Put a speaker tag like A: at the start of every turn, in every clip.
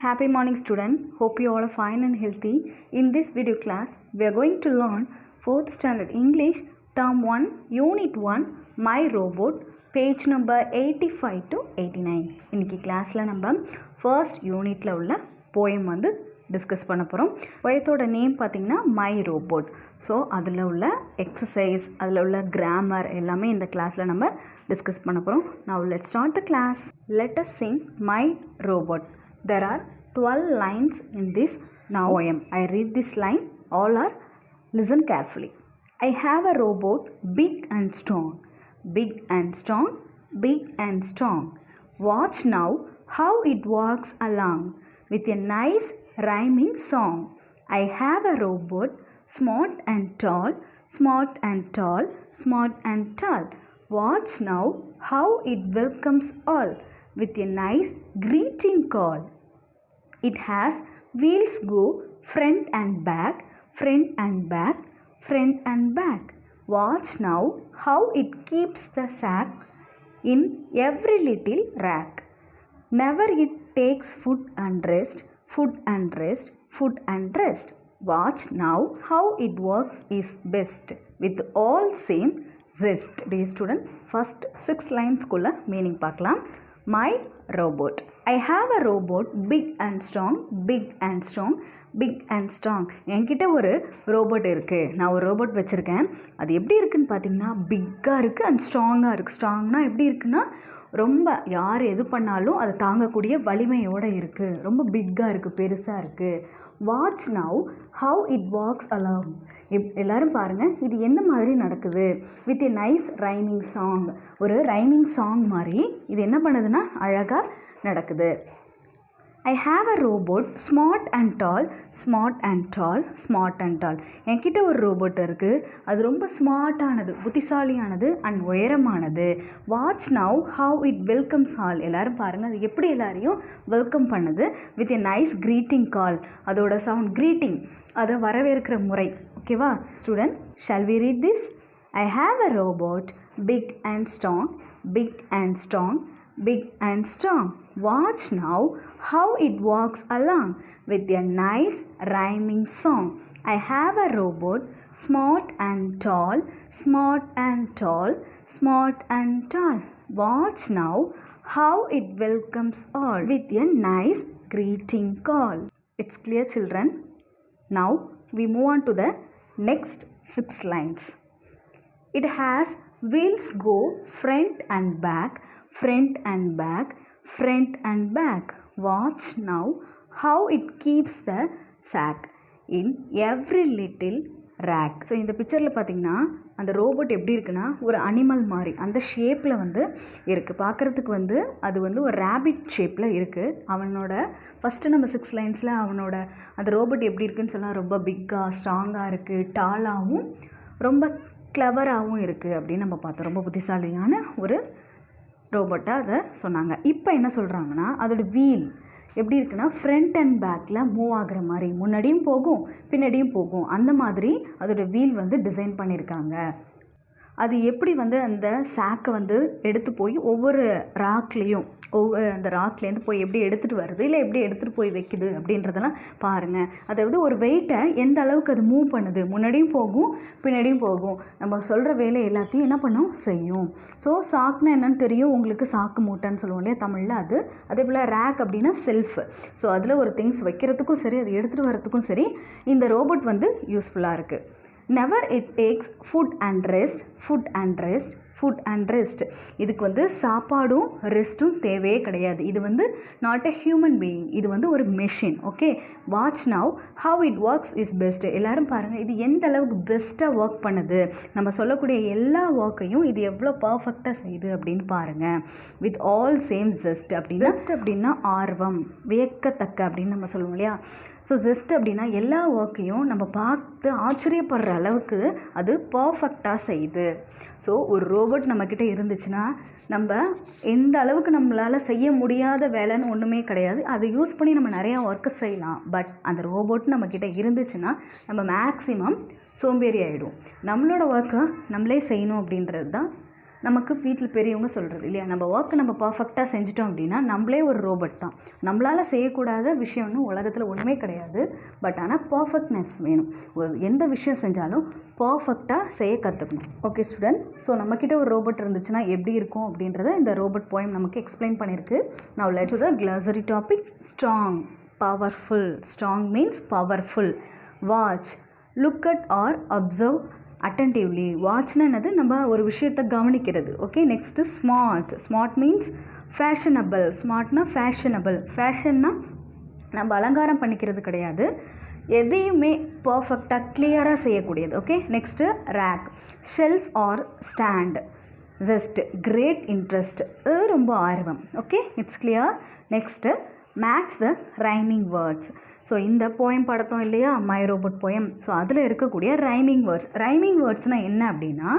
A: Happy morning student. Hope you all are fine and healthy. In this video class, we are going to learn 4th standard English, term 1, unit 1, My Robot, page number 85 to 89. இன்னைக்கு கிளாஸில் நம்ம first யூனிட்டில் உள்ள poem வந்து discuss பண்ண போகிறோம். போயத்தோட name பார்த்திங்கன்னா my robot. So அதில் உள்ள எக்ஸசைஸ், அதில் உள்ள கிராமர் எல்லாமே இந்த கிளாஸில் நம்ம டிஸ்கஸ் பண்ண போகிறோம். Now let's start the class. Let us sing My Robot. There are 12 lines in this poem. I read this line. All are listen carefully. I have a robot, big and strong. Big and strong, big and strong. Watch now how it walks along with a nice rhyming song. I have a robot, smart and tall, smart and tall, smart and tall. Watch now how it welcomes all with a nice greeting call. It has wheels go front and back, front and back, front and back. Watch now how it keeps the sack in every little rack. Never it takes food and rest, food and rest, food and rest. Watch now how it works is best with all same zest. Dear student, first 6 lines kulla meaning paakalam. My robot. I have a robot, big and strong, big and strong, big and strong. என்கிட்ட ஒரு robot இருக்குது. நான் ஒரு robot வச்சுருக்கேன். அது எப்படி இருக்குதுன்னு பார்த்தீங்கன்னா பிக்காக இருக்குது அண்ட் ஸ்ட்ராங்காக இருக்குது. ஸ்ட்ராங்னா எப்படி இருக்குன்னா ரொம்ப யார் எது பண்ணாலும் அதை தாங்கக்கூடிய வலிமையோடு இருக்குது. ரொம்ப பிக்காக இருக்குது, பெருசாக இருக்குது. Watch now how it walks along. எல்லோரும் பாருங்கள், இது எந்த மாதிரி நடக்குது. With a nice rhyming song. ஒரு ரைமிங் சாங் மாதிரி இது என்ன பண்ணுதுன்னா அழகாக நடக்குது. I have a robot, smart and tall, smart and tall, smart and tall. என்கிட்ட ஒரு ரோபோட் இருக்குது. அது ரொம்ப ஸ்மார்ட்டானது, புத்திசாலியானது அண்ட் உயரமானது. Watch now how it welcomes all. எல்லோரும் பாருங்கள், அது எப்படி எல்லாரையும் வெல்கம் பண்ணுது. With a nice greeting call. அதோட சவுண்ட் க்ரீட்டிங், அதை வரவேற்கிற முறை. ஓகேவா student? Shall we read this? I have a robot, big and strong, big and strong, big and strong. Watch now how it walks along with a nice rhyming song. I have a robot, smart and tall, smart and tall, smart and tall. Watch now how it welcomes all with a nice greeting call. It's clear, children? Now we move on to the next 6 lines. It has wheels go front and back, front and back, front and back. Watch now how it keeps the sack in every little rack. So இந்த பிக்சரில் பார்த்திங்கன்னா அந்த robot எப்படி இருக்குன்னா ஒரு animal மாதிரி அந்த ஷேப்பில் வந்து இருக்குது. பார்க்குறதுக்கு வந்து அது வந்து ஒரு ரேபிட் ஷேப்பில் இருக்குது. அவனோட ஃபஸ்ட்டு நம்ம 6 லைன்ஸில் அவனோட அந்த ரோபோட் எப்படி இருக்குதுன்னு சொன்னால் ரொம்ப பிக்காக ஸ்ட்ராங்காக இருக்குது, டாலாகவும் ரொம்ப கிளவராகவும் இருக்குது அப்படின்னு நம்ம பார்த்தோம். ரொம்ப புத்திசாலியான ஒரு ரோபோட்டாக அதை சொன்னாங்க. இப்போ என்ன சொல்கிறாங்கன்னா அதோட வீல் எப்படி இருக்குன்னா ஃப்ரண்ட் அண்ட் பேக்கில் மூவ் ஆகிற மாதிரி, முன்னாடியும் போகும் பின்னாடியும் போகும். அந்த மாதிரி அதோட வீல் வந்து டிசைன் பண்ணியிருக்காங்க. அது எப்படி வந்து அந்த சாக்கை வந்து எடுத்து போய் ஒவ்வொரு ராக்லேயும் அந்த ராக்லேருந்து போய் எப்படி எடுத்துகிட்டு வருது, இல்லை எப்படி எடுத்துகிட்டு போய் வைக்குது அப்படின்றதெல்லாம் பாருங்கள். அதாவது ஒரு வெயிட்டை எந்த அளவுக்கு அது மூவ் பண்ணுது, முன்னாடியும் போகும் பின்னாடியும் போகும். நம்ம சொல்கிற வேலை எல்லாத்தையும் என்ன பண்ணும், செய்யும். ஸோ சாக்குனா என்னன்னு தெரியும் உங்களுக்கு, சாக்கு மூட்டைன்னு சொல்லுவோம் இல்லையா தமிழில். அது அதே போல் ரேக் அப்படின்னா செல்ஃப். ஸோ அதில் ஒரு திங்ஸ் வைக்கிறதுக்கும் சரி, அதை எடுத்துகிட்டு வரதுக்கும் சரி இந்த ரோபோட் வந்து யூஸ்ஃபுல்லாக இருக்குது. Never it takes food and rest, food and rest, food and rest. இதுக்கு வந்து சாப்பாடும் ரெஸ்ட்டும் தேவையே கிடையாது. இது வந்து நாட் எ ஹியூமன் பீயிங், இது வந்து ஒரு machine. Okay, watch now how it works is best. எல்லோரும் பாருங்கள், இது எந்த அளவுக்கு பெஸ்ட்டாக ஒர்க் பண்ணுது. நம்ம சொல்லக்கூடிய எல்லா ஒர்க்கையும் இது எவ்வளோ பர்ஃபெக்டாக செய்யுது அப்படின்னு பாருங்கள். வித் ஆல் சேம் ஜெஸ்ட் அப்படின்னா, ஜெஸ்ட் அப்படின்னா ஆர்வம், வியக்கத்தக்க அப்படின்னு நம்ம சொல்லுவோம் இல்லையா. ஸோ ஜெஸ்ட் அப்படின்னா எல்லா ஒர்க்கையும் நம்ம பார்த்து ஆச்சரியப்படுற அளவுக்கு அது பர்ஃபெக்டாக செய்யுது. ஸோ ஒரு ரோபோட் நம்மக்கிட்ட இருந்துச்சுன்னா நம்ம எந்த அளவுக்கு நம்மளால் செய்ய முடியாத வேலைன்னு ஒன்றுமே கிடையாது. அதை யூஸ் பண்ணி நம்ம நிறையா ஒர்க்கு செய்யலாம். பட் அந்த ரோபோட் நம்மக்கிட்ட இருந்துச்சுன்னா நம்ம மேக்ஸிமம் சோம்பேறி ஆகிடும். நம்மளோட ஒர்க்கை நம்மளே செய்யணும் அப்படின்றது தான் நமக்கு வீட்டில் பெரியவங்க சொல்கிறது இல்லையா, நம்ம ஒர்க்கை நம்ம பர்ஃபெக்டாக செஞ்சிட்டோம் அப்படின்னா நம்மளே ஒரு ரோபோட் தான். நம்மளால் செய்யக்கூடாத விஷயம்னு உலகத்தில் ஒன்றுமே கிடையாது. பட் ஆனால் பர்ஃபெக்ட்னஸ் வேணும். எந்த விஷயம் செஞ்சாலும் பர்ஃபெக்டாக செய்ய கற்றுக்கணும். ஓகே ஸ்டூடெண்ட், ஸோ நம்மக்கிட்ட ஒரு ரோபோட் இருந்துச்சுன்னா எப்படி இருக்கும் அப்படின்றத இந்த ரோபோட் போயம் நமக்கு எக்ஸ்பிளைன் பண்ணியிருக்கு. Now let's to the glossary topic. Strong, powerful. Strong means powerful. Watch, look at or observe attentively. வாட்ச்னா என்னது, நம்ம ஒரு விஷயத்தை கவனிக்கிறது. Okay, next smart. Smart means fashionable. ஸ்மார்ட்னா ஃபேஷனபிள். ஃபேஷன்னா நம்ம அலங்காரம் பண்ணிக்கிறது கிடையாது, எதையுமே பர்ஃபெக்டாக கிளியராக செய்யக்கூடியது. Okay, next rack, shelf or stand. Just, great interest, ரொம்ப ஆர்வம். Okay, it's clear. Next match the rhyming words. So இந்த போயம் படத்தோம் இல்லையா, மை ரோபோட் போயம். ஸோ அதில் இருக்கக்கூடிய ரைமிங் வேர்ட்ஸ். ரைமிங் வேர்ட்ஸ்னால் என்ன அப்படின்னா,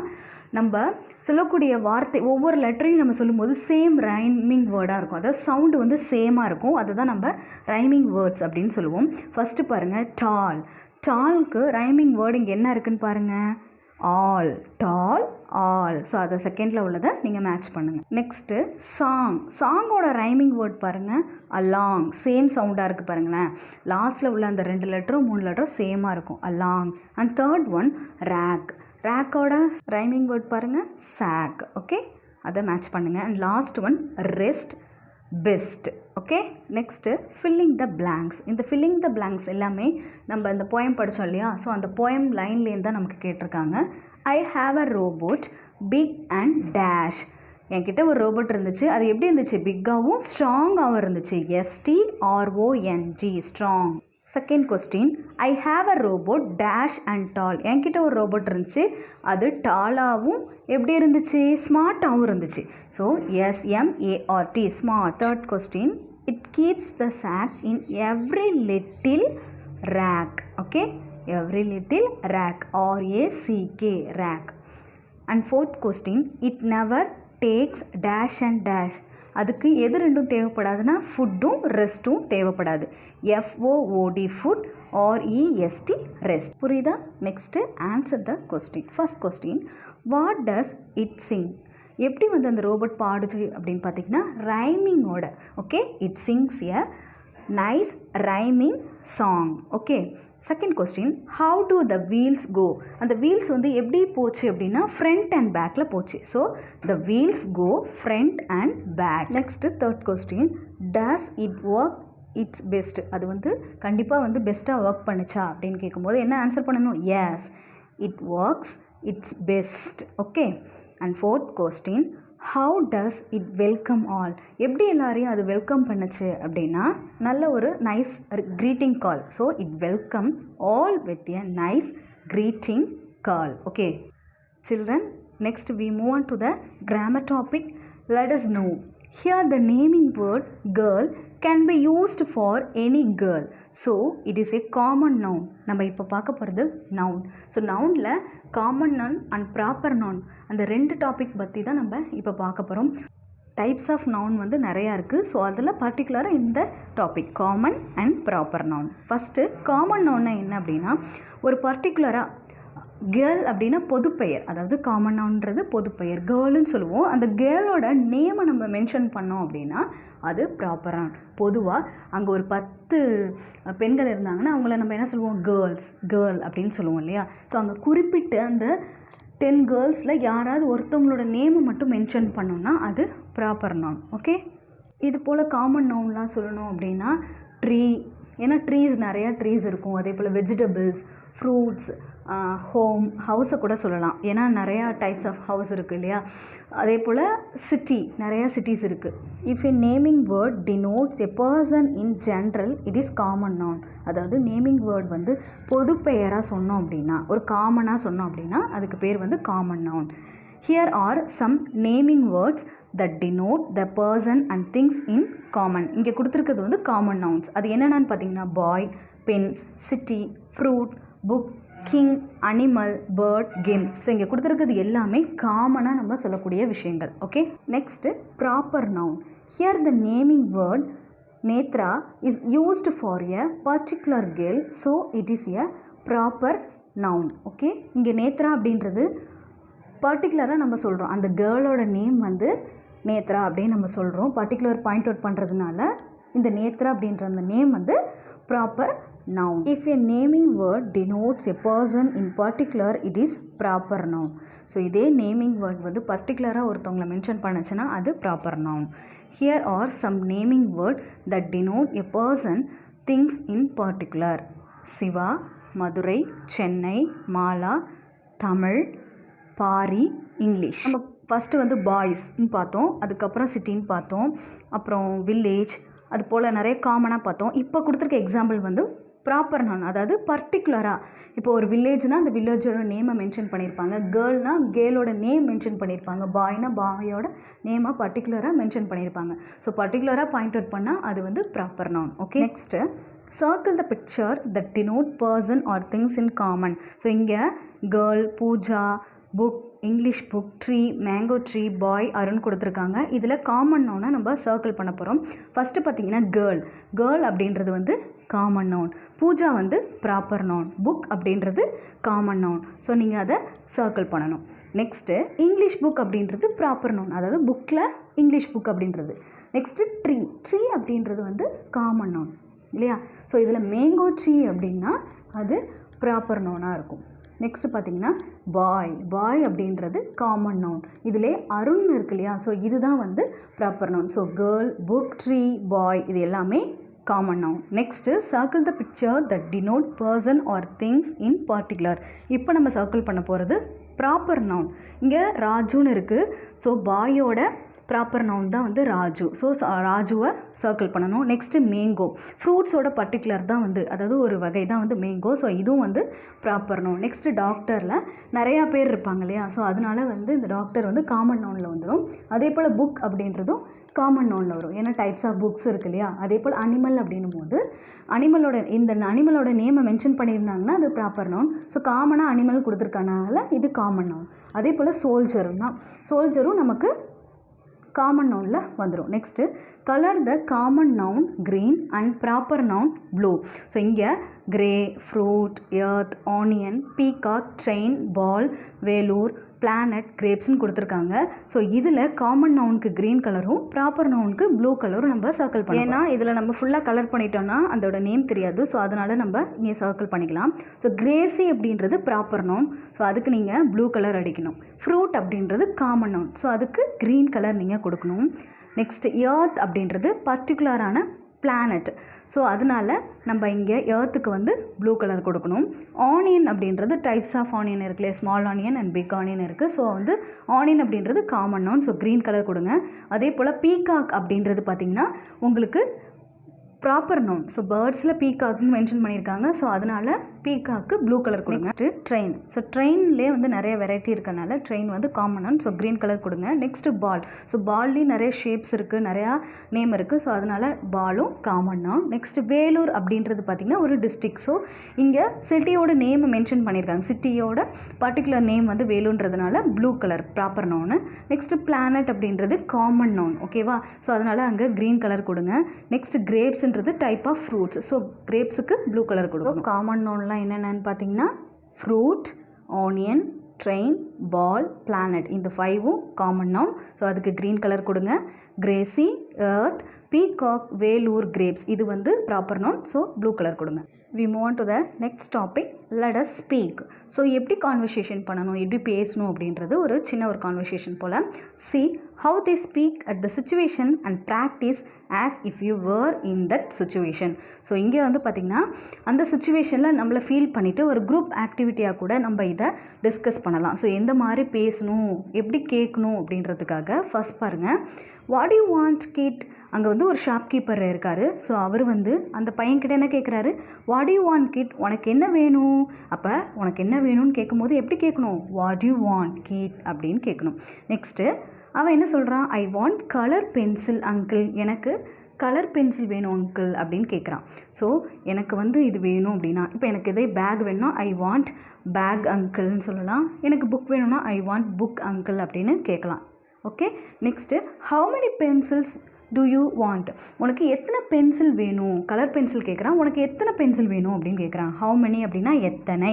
A: நம்ம சொல்லக்கூடிய வார்த்தை ஒவ்வொரு லெட்டரையும் நம்ம சொல்லும்போது சேம் ரைமிங் வேர்டாக இருக்கும். அதாவது சவுண்டு வந்து சேமாக இருக்கும். அதுதான் நம்ம ரைமிங் வேர்ட்ஸ் அப்படின்னு சொல்லுவோம். ஃபஸ்ட்டு பாருங்கள், டால். டால்க்கு ரைமிங் வேர்டு இங்கே என்ன இருக்குதுன்னு பாருங்கள், ஆல். டால், ஆல். ஸோ அதை செகண்டில் உள்ளதை நீங்கள் மேட்ச் பண்ணுங்கள். Next song. சாங்கோட ரைமிங் வேர்ட் பாருங்கள், அலாங். சேம் சவுண்டாக இருக்குது பாருங்களேன். லாஸ்ட்டில் உள்ள அந்த 2 லெட்டரும் 3 லெட்டரும் சேமாக இருக்கும், along. And third one rack. ரேக்கோட ரைமிங் வேர்ட் பாருங்கள், சாக். ஓகே, அதை மேட்ச் பண்ணுங்கள். And last one rest, best. Okay, next filling the blanks. இந்த ஃபில்லிங் த பிளாங்க்ஸ் எல்லாமே நம்ம இந்த போயம் படித்தோம் இல்லையா, ஸோ அந்த போயம் லைன்லேருந்து தான் நமக்கு கேட்டிருக்காங்க. I have a robot pick and dash. என்கிட்ட ஒரு ரோபோட் இருந்துச்சு, அது எப்படி இருந்துச்சு, பிக்காகவும் ஸ்ட்ராங்காகவும் இருந்துச்சு. STRONG, strong. Second question, I have a robot dash and doll. என்கிட்ட ஒரு ரோபோட் இருந்துச்சு, அது டாலாகவும் எப்படி இருந்துச்சு, ஸ்மார்ட்டாகவும் இருந்துச்சு. So SMART, smart. Third question, it keeps the sock in every little rack. Okay, every little rack, RACK, rack. And fourth question, it never takes dash and dash. அதுக்கு எது ரெண்டும் தேவைப்படாதுன்னா ஃபுட்டும் ரெஸ்ட்டும் தேவைப்படாது. FOOD, food, REST, rest. புரியுதா? Next answer the question. First question, what does it sing. எப்படி வந்து அந்த ரோபோட் பாடுச்சு அப்படின்னு பார்த்தீங்கன்னா ரைமிங்கோட. Okay, it sings a nice rhyming song. Okay, second question, how do the wheels go. அந்த வீல்ஸ் வந்து எப்படி போச்சு அப்படின்னா ஃப்ரண்ட் அண்ட் பேக்கில் போச்சு. So the wheels go front and back. Next third question, does it work its best. அது வந்து கண்டிப்பாக வந்து பெஸ்ட்டாக ஒர்க் பண்ணுச்சா அப்படின்னு கேட்கும்போது என்ன ஆன்சர் பண்ணணும், yes, it works its best. Okay, and fourth question, how does it welcome all. எப்படி எல்லாரையும் அது வெல்கம் பண்ணுச்சு அப்படின்னா நல்ல ஒரு nice greeting call. So it welcome all with a nice greeting call. Okay children, next we move on to the grammar topic. Let us know. Here the naming word girl can be used for any girl. So it is a common noun. நம்ம இப்போ பார்க்க போகிறது noun. So நவுனில் common noun and proper noun அந்த 2 topic பற்றி தான் நம்ம இப்போ பார்க்க போகிறோம். டைப்ஸ் ஆஃப் நவுன் வந்து நிறையா இருக்குது. ஸோ அதில் பர்டிகுலராக இந்த topic common and proper noun. First common நவுன்னா என்ன அப்படின்னா ஒரு பர்டிகுலராக கேர்ள் அப்படின்னா பொதுப்பெயர், அதாவது காமன் நவுன்றது பொதுப்பெயர், கேர்ள்னு சொல்லுவோம். அந்த கேர்ளோட நேமை நம்ம மென்ஷன் பண்ணோம் அப்படின்னா அது ப்ராப்பர் நவுன். பொதுவாக அங்கே ஒரு 10 பெண்கள் இருந்தாங்கன்னா அவங்கள நம்ம என்ன சொல்லுவோம், கேர்ள் அப்படின்னு சொல்லுவோம் இல்லையா. ஸோ அங்கே குறிப்பிட்டு அந்த 10 கேர்ள்ஸில் யாராவது ஒருத்தவங்களோட நேமை மட்டும் மென்ஷன் பண்ணோம்னா அது ப்ராப்பர் நவுன். ஓகே, இது போல் காமன் நவுன்லாம் சொல்லணும் அப்படின்னா ட்ரீ, ஏன்னா நிறையா ட்ரீஸ் இருக்கும். அதே போல் வெஜிடபிள்ஸ், ஃப்ரூட்ஸ், ஹோம், ஹவுஸை கூட சொல்லலாம், ஏன்னா நிறையா டைப்ஸ் ஆஃப் ஹவுஸ் இருக்குது இல்லையா. அதே போல் சிட்டி, நிறையா சிட்டிஸ் இருக்குது. If a naming word denotes a person in general it is common noun. அதாவது நேமிங் வேர்ட் வந்து பொது பெயராக சொன்னோம் அப்படின்னா, ஒரு காமனாக சொன்னோம் அப்படின்னா அதுக்கு பேர் வந்து common noun. Here are some naming words that denote the person and things in common. இங்கே கொடுத்துருக்கிறது வந்து காமன் நவுன்ஸ். அது என்னென்னு பார்த்தீங்கன்னா boy, pen, city, fruit, book, king, animal, bird, game. So இங்கே கொடுத்துருக்கிறது எல்லாமே காமனாக நம்ம சொல்லக்கூடிய விஷயங்கள். Okay, next proper noun. Here the naming word Netra is used for a particular girl. So it is a proper noun. Okay, இங்கே நேத்ரா அப்படின்றது பர்டிகுலராக நம்ம சொல்கிறோம் அந்த கேர்ளோட நேம் வந்து நேத்ரா அப்படின்னு நம்ம சொல்கிறோம். பர்டிகுலர் பாயிண்ட் அவுட் பண்ணுறதுனால இந்த நேத்ரா அப்படின்ற அந்த நேம் வந்து proper noun. If a naming word denotes a person in particular, it is proper noun. So இதே நேமிங் வேர்ட் வந்து பர்டிகுலராக ஒருத்தவங்களை மென்ஷன் பண்ணுச்சுன்னா அது proper noun. Here are some naming word that denote a person, things in particular. Siva, Madurai, Chennai, Mala, Tamil, Pari, English. நம்ம first வந்து பாய்ஸ்ன்னு பார்த்தோம், அதுக்கப்புறம் சிட்டின்னு பார்த்தோம், அப்புறம் வில்லேஜ், அது போல் நிறைய காமனாக பார்த்தோம். இப்போ கொடுத்துருக்க எக்ஸாம்பிள் வந்து ப்ராப்பர் நவுன், அதாவது பர்டிகுலராக. இப்போ ஒரு வில்லேஜ்னால் அந்த வில்லேஜோட நேமை மென்ஷன் பண்ணியிருப்பாங்க, கேர்ள்னால் கேர்ளோட நேம் மென்ஷன் பண்ணியிருப்பாங்க, பாய்னா பாயோட நேமை பர்டிகுலராக மென்ஷன் பண்ணியிருப்பாங்க. ஸோ பர்டிகுலராக பாயிண்ட் அவுட் பண்ணால் அது வந்து proper noun. Okay, next circle the picture that denote person or things in common. So இங்கே girl, Pooja, book, English book, tree, mango tree, boy, Arun கொடுத்துருக்காங்க. இதில் காமன் நவுனை நம்ம சர்க்கிள் பண்ண போகிறோம். ஃபஸ்ட்டு பார்த்தீங்கன்னா கேர்ள் அப்படின்றது வந்து காமன் நவுன், பூஜா வந்து ப்ராப்பர் நவுன், புக் அப்படின்றது காமன் நவுன். ஸோ நீங்கள் அதை சர்க்கிள் பண்ணணும். நெக்ஸ்ட்டு இங்கிலீஷ் புக் அப்படின்றது ப்ராப்பர் நவுன், அதாவது புக்கில் இங்கிலீஷ் புக் அப்படின்றது. நெக்ஸ்ட்டு ட்ரீ அப்படின்றது வந்து காமன் நவுன் இல்லையா? ஸோ இதில் மேங்கோ ட்ரீ அப்படின்னா அது ப்ராப்பர் நவுனாக இருக்கும். நெக்ஸ்ட்டு பார்த்தீங்கன்னா பாய் அப்படின்றது காமன் நவுன். இதிலே அருண் இருக்கு இல்லையா? ஸோ இதுதான் வந்து proper noun. So girl, book, tree, boy இது எல்லாமே common noun. Next circle the picture that denote person or things in particular. இப்போ நம்ம சர்க்கிள் பண்ண போகிறது ப்ராப்பர் நவுன். இங்கே ராஜுன்னு இருக்குது. ஸோ பாயோட ப்ராப்பர் நவுன் தான் வந்து ராஜு. ஸோ ராஜுவை சர்க்கிள் பண்ணணும். நெக்ஸ்ட்டு மேங்கோ, ஃப்ரூட்ஸோட பர்டிகுலர் தான் வந்து, அதாவது ஒரு வகை தான் வந்து மேங்கோ. ஸோ இதுவும் வந்து ப்ராப்பர் நவுன். நெக்ஸ்ட்டு டாக்டரில் நிறையா பேர் இருப்பாங்க இல்லையா? ஸோ அதனால வந்து இந்த டாக்டர் வந்து காமன் நவுனில் வந்துடும். அதே போல் புக் அப்படின்றதும் காமன் நவுனில் வரும், ஏன்னா டைப்ஸ் ஆஃப் புக்ஸ் இருக்கு இல்லையா? அதே போல் அனிமல் அப்படின்னும் போது இந்த அனிமலோட நேமை மென்ஷன் பண்ணியிருந்தாங்கன்னா அது ப்ராப்பர் நவுன். ஸோ காமனாக அனிமல் கொடுத்துருக்கனால இது காமன் நவுன். அதே போல் சோல்ஜரும் நமக்கு காமன் நவுனில் வந்துடும். Next colour the common noun green and proper noun blue. So இங்கே grey, fruit, earth, onion, peacock, train, ball, Vellore, planet, கிரேப்ஸ்ன்னு கொடுத்துருக்காங்க. ஸோ இதில் காமன் நவுனுக்கு க்ரீன் கலரும் ப்ராப்பர் நவுனுக்கு ப்ளூ கலரும் நம்ம சர்க்கிள் பண்ணலாம். ஏன்னா இதில் நம்ம ஃபுல்லாக கலர் பண்ணிட்டோம்னா அதோட நேம் தெரியாது. ஸோ அதனால் நம்ம இங்கே சர்க்கிள் பண்ணிக்கலாம். ஸோ கிரேசி அப்படின்றது ப்ராப்பர் நவுன். ஸோ அதுக்கு நீங்கள் ப்ளூ கலர் அடிக்கணும். ஃப்ரூட் அப்படின்றது காமன் நவுன். ஸோ அதுக்கு க்ரீன் கலர் நீங்கள் கொடுக்கணும். நெக்ஸ்ட் எர்த் அப்படின்றது பர்டிகுலரான பிளானட். ஸோ அதனால் நம்ம இங்கே எர்த்துக்கு வந்து ப்ளூ கலர் கொடுக்கணும். ஆனியன் அப்படின்றது டைப்ஸ் ஆஃப் ஆனியன் இருக்குல்லையே, small onion and big onion இருக்குது. ஸோ வந்து ஆனியன் அப்படின்றது common noun. So green colour கொடுங்க. அதே போல் பீகாக் அப்படின்றது பார்த்திங்கன்னா உங்களுக்கு ப்ராப்பர் நவுன். ஸோ பேர்ட்ஸில் பீகாக்னு மென்ஷன் பண்ணியிருக்காங்க. ஸோ அதனால் பீகாக்கு ப்ளூ கலர் கொடுங்க. Next train. ஸோ ட்ரெயின்லேயே வந்து நிறைய வெரைட்டி இருக்கனால ட்ரெயின் வந்து common noun. So green colour கொடுங்க. Next ball. ஸோ பால்லேயும் நிறைய ஷேப்ஸ் இருக்குது, நிறையா நேம் இருக்குது. ஸோ அதனால் பாலும் காமன் நவுன். நெக்ஸ்ட்டு வேலூர் அப்படின்றது பார்த்திங்கன்னா ஒரு டிஸ்ட்ரிக்ட். ஸோ இங்கே சிட்டியோட நேம் மென்ஷன் பண்ணியிருக்காங்க. சிட்டியோட பர்டிகுலர் நேம் வந்து வேலூன்றதுனால blue colour proper noun. Next planet அப்படின்றது காமன் நவுன். ஓகேவா? ஸோ அதனால் அங்கே க்ரீன் கலர் கொடுங்க. Next grapes type of fruits. So கிரேப்ஸுக்கு ப்ளூ கலர் கொடுக்கும். காமன் நவுன்லாம் என்னென்னு பார்த்தீங்கன்னா fruit, onion, train, ball, planet, இந்த 5ம் காமன் நவுன். ஸோ அதுக்கு க்ரீன் கலர் கொடுங்க. Gracy, earth, peacock, Vellore, grapes இது வந்து proper noun. So blue colour கொடுங்க. We move on to the next topic. Let us speak. So எப்படி கான்வர்சேஷன் பண்ணணும், எப்படி பேசணும் அப்படின்றது ஒரு சின்ன ஒரு கான்வர்சேஷன் போல். See how they speak at the situation and practice as if you were in that situation. So இங்கே வந்து பார்த்திங்கன்னா அந்த சுச்சுவேஷனில் நம்மளை ஃபீல் பண்ணிவிட்டு ஒரு குரூப் ஆக்டிவிட்டியாக கூட நம்ம இதை டிஸ்கஸ் பண்ணலாம். ஸோ எந்த மாதிரி பேசணும், எப்படி கேட்கணும் அப்படின்றதுக்காக ஃபர்ஸ்ட் பாருங்கள். What you want kid. அங்கே வந்து ஒரு ஷாப்கீப்பர் இருக்கார். ஸோ அவர் வந்து அந்த பையன்கிட்ட என்ன கேட்குறாரு, வாட் யூ வாண்ட் கிட், உனக்கு என்ன வேணும். அப்போ உனக்கு என்ன வேணும்னு கேட்கும்போது எப்படி கேட்கணும், வாட் யூ வாண்ட் கிட் அப்படின்னு கேட்கணும். நெக்ஸ்ட்டு அவன் என்ன சொல்கிறான், I want colour pencil uncle, எனக்கு கலர் பென்சில் வேணும் அங்கிள் அப்படின்னு கேட்குறான். ஸோ எனக்கு வந்து இது வேணும் அப்படின்னா, இப்போ எனக்கு இதே பேக் வேணும்னா ஐ வாண்ட் பேக் அங்கிள்னு சொல்லலாம். எனக்கு புக் வேணும்னா ஐ வாண்ட் புக் அங்கிள் அப்படின்னு கேட்கலாம். Okay, next how many pencils do you want, உனக்கு எத்தனை பென்சில் வேணும். கலர் பென்சில் கேட்குறான், உனக்கு எத்தனை பென்சில் வேணும் அப்படின்னு கேட்குறான். how many அப்படின்னா எத்தனை.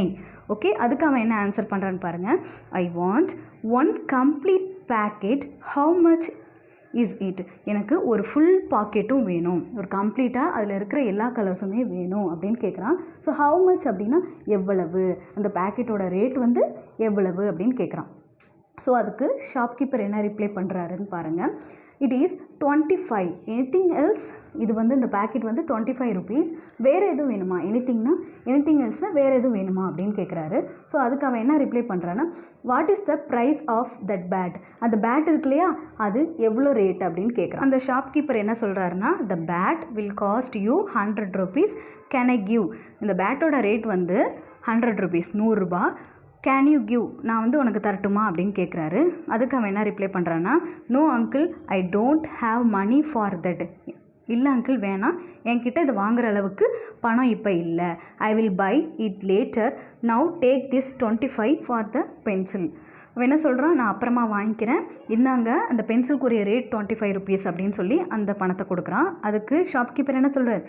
A: ஓகே, அதுக்கு அவன் என்ன ஆன்சர் பண்ணுறான்னு பாருங்கள். I want 1 complete packet, how much is it? எனக்கு ஒரு ஃபுல் பாக்கெட்டும் வேணும், ஒரு கம்ப்ளீட்டாக அதில் இருக்கிற எல்லா கலர்ஸுமே வேணும் அப்படின்னு கேட்குறான். ஸோ ஹவு மச் அப்படின்னா எவ்வளவு, அந்த பேக்கெட்டோட ரேட் வந்து எவ்வளவு அப்படின்னு கேட்குறான். ஸோ அதுக்கு ஷாப்கீப்பர் என்ன ரிப்ளை பண்ணுறாருன்னு பாருங்கள். It is 25, anything else. இது வந்து இந்த பேக்கெட் வந்து 25 rupees. வேறு எதுவும் வேணுமா? எனிதிங் எல்ஸ்னால் வேறு எதுவும் வேணுமா அப்படின்னு கேட்குறாரு. ஸோ அதுக்கு அவன் என்ன ரிப்ளை பண்ணுறான்னா, what is the price of that bat? அந்த பேட் இருக்கு இல்லையா, அது எவ்வளோ ரேட் அப்படின்னு கேட்குறான். அந்த ஷாப்கீப்பர் என்ன சொல்கிறாருன்னா, the bat will cost you 100 rupees, can I give? இந்த பேட்டோட ரேட் வந்து 100 rupees, 100 ரூபாய். Can you give? நான் வந்து உனக்கு தரட்டுமா அப்படின்னு கேட்குறாரு. அதுக்கு அவன் என்ன ரிப்ளை பண்ணுறான்னா, no uncle, I don't have money for that. இல்லை அங்கிள், வேணாம், என்கிட்ட இதை வாங்குற அளவுக்கு பணம் இப்போ இல்லை. I will buy it later, now take this 25 for the pencil. அவன் என்ன சொல்கிறான், நான் அப்புறமா வாங்கிக்கிறேன், இந்தாங்க அந்த பென்சிலுக்குரிய ரேட் 25 rupees அப்படின்னு சொல்லி அந்த பணத்தை கொடுக்குறான். அதுக்கு ஷாப்கீப்பர் என்ன சொல்கிறார்,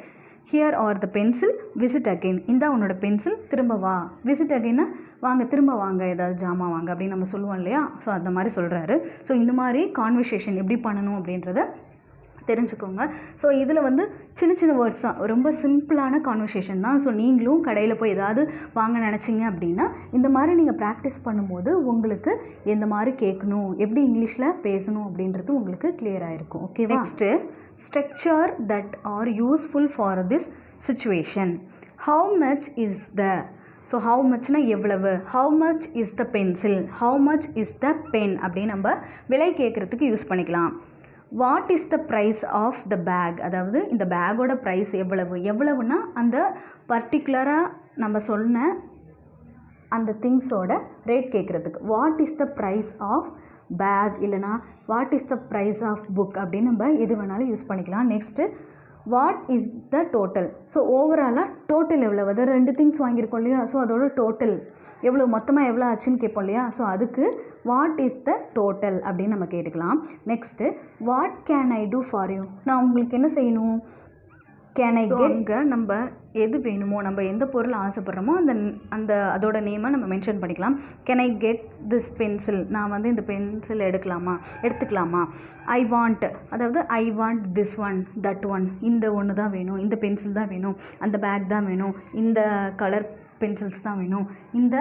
A: here R the pencil, visit again. இந்தா உன்னோட பென்சில், திரும்ப வா. விசிட் அகெயின்னா வாங்க, திரும்ப வாங்க, ஏதாவது ஜாமான் வாங்க அப்படின்னு நம்ம சொல்லுவோம் இல்லையா. ஸோ அந்த மாதிரி சொல்கிறாரு. ஸோ இந்த மாதிரி கான்வர்சேஷன் எப்படி பண்ணணும் அப்படின்றத தெரிஞ்சுக்கோங்க. ஸோ இதில் வந்து சின்ன சின்ன வேர்ட்ஸ் தான், ரொம்ப சிம்பிளான கான்வர்சேஷன் தான். ஸோ நீங்களும் கடையில் போய் ஏதாவது வாங்க நினச்சிங்க அப்படின்னா இந்த மாதிரி நீங்கள் ப்ராக்டிஸ் பண்ணும்போது உங்களுக்கு எந்த மாதிரி கேட்கணும், எப்படி இங்கிலீஷில் பேசணும் அப்படின்றது உங்களுக்கு கிளியராக இருக்கும். Okay, next structure that are useful for this situation. How much is the? So how மச்னா எவ்வளவு, how much is the pencil, how much is the pen அப்படின்னு நம்ம விலை கேட்குறதுக்கு யூஸ் பண்ணிக்கலாம். What is the price of the bag? அதாவது இந்த பேக்கோட ப்ரைஸ் எவ்வளவுனா அந்த பர்டிகுலராக நம்ம சொன்ன அந்த திங்ஸோட ரேட் கேட்குறதுக்கு what is the price of bag, இல்லைனா what is the price of book அப்படின்னு நம்ம எது வேணாலும் யூஸ் பண்ணிக்கலாம். Next what is the total? So ஓவராலாக டோட்டல் எவ்வளவு, அதாவது 2 திங்ஸ் வாங்கியிருக்கோம் இல்லையா, ஸோ அதோட டோட்டல் எவ்வளோ, மொத்தமாக எவ்வளோ ஆச்சுன்னு கேட்போம் இல்லையா. ஸோ அதுக்கு வாட் இஸ் த டோட்டல் அப்படின்னு நம்ம கேட்டுக்கலாம். Next what can I do for you? நான் உங்களுக்கு என்ன செய்யணும்? Can I get? அங்கே நம்ம எது வேணுமோ, நம்ம எந்த பொருள் ஆசைப்படுறோமோ அந்த அதோட நேமை நம்ம மென்ஷன் பண்ணிக்கலாம். Can I get this pencil? நான் வந்து இந்த பென்சில் எடுத்துக்கலாமா? ஐ வாண்ட், அதாவது I want this one, that one, இந்த ஒன்று தான் வேணும், இந்த பென்சில் தான் வேணும், அந்த பேக் தான் வேணும், இந்த கலர் பென்சில்ஸ் தான் வேணும், இந்த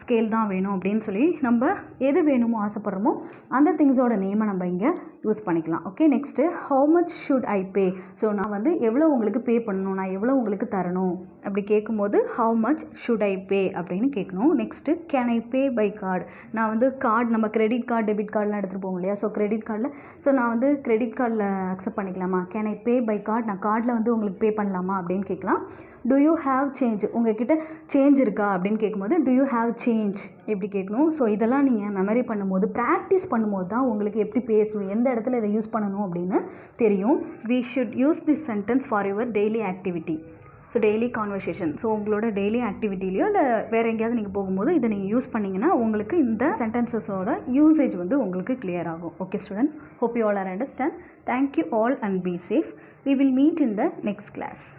A: ஸ்கேல் தான் வேணும் அப்படின்னு சொல்லி நம்ம எது வேணுமோ ஆசைப்படுறோமோ அந்த திங்ஸோட நேமை நம்ம இங்கே யூஸ் பண்ணிக்கலாம். Okay, next how much should I pay? So நான் வந்து எவ்வளோ உங்களுக்கு பே பண்ணணும், நான் எவ்வளோ உங்களுக்கு தரணும் அப்படி கேட்கும்போது how much should I pay அப்படின்னு கேட்கணும். Next can I pay by card? நான் வந்து நம்ம கிரெடிட் கார்டு, டெபிட் கார்டெலாம் எடுத்துகிட்டு போவோம் இல்லையா. ஸோ கிரெடிட் கார்டில் நான் வந்து கிரெடிட் கார்டில் அக்செப்ட் பண்ணிக்கலாமா? Can I pay by card? நான் கார்டில் வந்து உங்களுக்கு பே பண்ணலாமா அப்படின்னு கேட்கலாம். Do you have change? உங்கள்கிட்ட சேஞ்ச் இருக்கா அப்படின்னு கேட்கும்போது டு யூ ஹாவ் சேஞ்ச் எப்படி கேட்கணும். ஸோ இதெல்லாம் நீங்கள் மெமரி பண்ணும்போது, ப்ராக்டிஸ் பண்ணும்போது தான் உங்களுக்கு எப்படி பேசணும், எந்த இடத்துல இதை யூஸ் பண்ணணும் அப்படின்னு தெரியும். We should use this sentence for your daily activity. So daily conversation. So உங்களோட டெய்லி ஆக்டிவிட்டிலையோ இல்லை வேறு எங்கேயாவது நீங்கள் போகும்போது இதை நீங்கள் யூஸ் பண்ணிங்கன்னா உங்களுக்கு இந்த சென்டென்சஸோட யூசேஜ் வந்து உங்களுக்கு கிளியர் ஆகும். Okay student, hope you all are understand. Thank you all and be safe. We will meet in the next class.